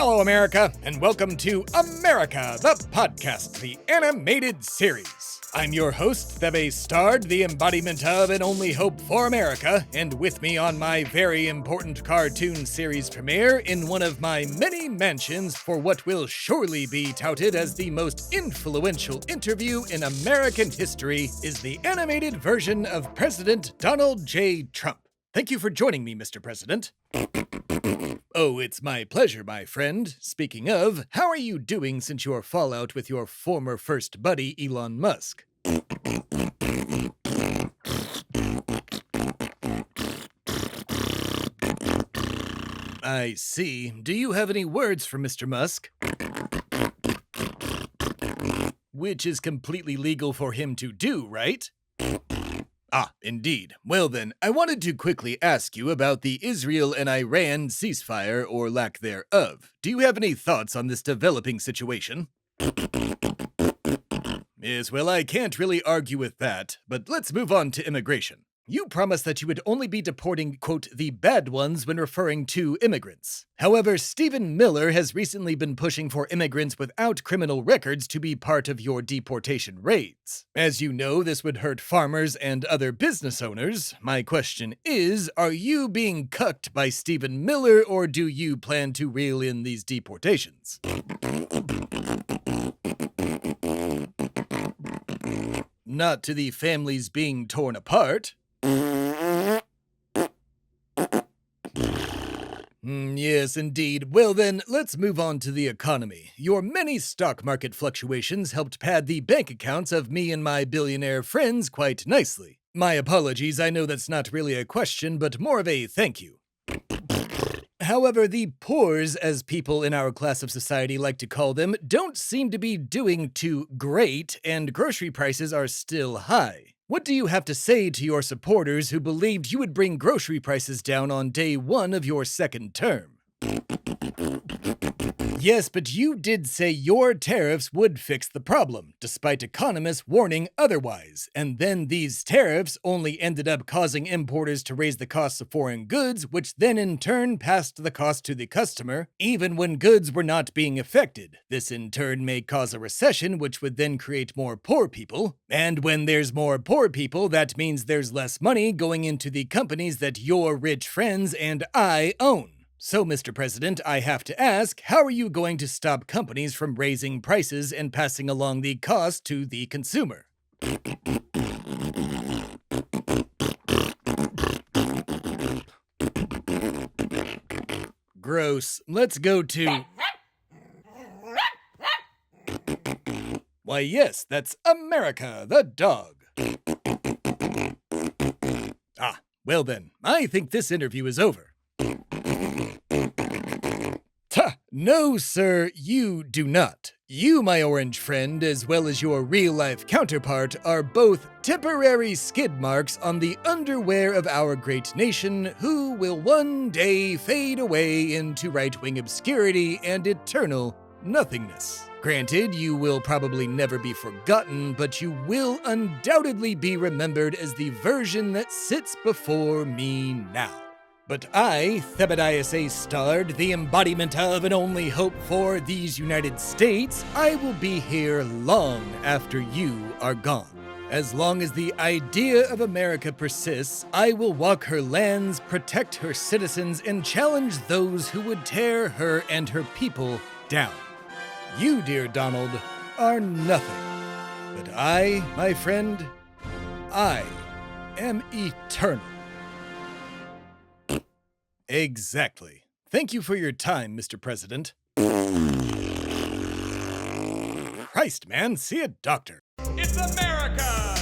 Hello, America, and welcome to America, the podcast, the animated series. I'm your host, Thebe Stard, the embodiment of and only hope for America, and with me on my very important cartoon series premiere in one of my many mansions for what will surely be touted as the most influential interview in American history is the animated version of President Donald J. Trump. Thank you for joining me, Mr. President. Oh, it's my pleasure, my friend. Speaking of, how are you doing since your fallout with your former first buddy, Elon Musk? I see. Do you have any words for Mr. Musk? Which is completely legal for him to do, right? Ah, indeed. Well then, I wanted to quickly ask you about the Israel and Iran ceasefire, or lack thereof. Do you have any thoughts on this developing situation? Yes, well, I can't really argue with that, but let's move on to immigration. You promised that you would only be deporting, quote, the bad ones when referring to immigrants. However, Stephen Miller has recently been pushing for immigrants without criminal records to be part of your deportation raids. As you know, this would hurt farmers and other business owners. My question is, are you being cucked by Stephen Miller, or do you plan to reel in these deportations? Not to the families being torn apart. Yes, indeed. Well then, let's move on to the economy. Your many stock market fluctuations helped pad the bank accounts of me and my billionaire friends quite nicely. My apologies, I know that's not really a question, but more of a thank you. However, the poors, as people in our class of society like to call them, don't seem to be doing too great, and grocery prices are still high. What do you have to say to your supporters who believed you would bring grocery prices down on day one of your second term? Yes, but you did say your tariffs would fix the problem, despite economists warning otherwise. And then these tariffs only ended up causing importers to raise the costs of foreign goods, which then in turn passed the cost to the customer, even when goods were not being affected. This in turn may cause a recession, which would then create more poor people. And when there's more poor people, that means there's less money going into the companies that your rich friends and I own. So, Mr. President, I have to ask, how are you going to stop companies from raising prices and passing along the cost to the consumer? Gross. Let's go to... Why, yes, that's America, the dog. Ah, well then, I think this interview is over. No, sir, you do not. You, my orange friend, as well as your real-life counterpart, are both temporary skid marks on the underwear of our great nation, who will one day fade away into right-wing obscurity and eternal nothingness. Granted, you will probably never be forgotten, but you will undoubtedly be remembered as the version that sits before me now. But I, Thebadias A. Stard, the embodiment of and only hope for these United States, I will be here long after you are gone. As long as the idea of America persists, I will walk her lands, protect her citizens, and challenge those who would tear her and her people down. You, dear Donald, are nothing. But I, my friend, I am eternal. Exactly. Thank you for your time, Mr. President. Christ, man, see a doctor. It's America,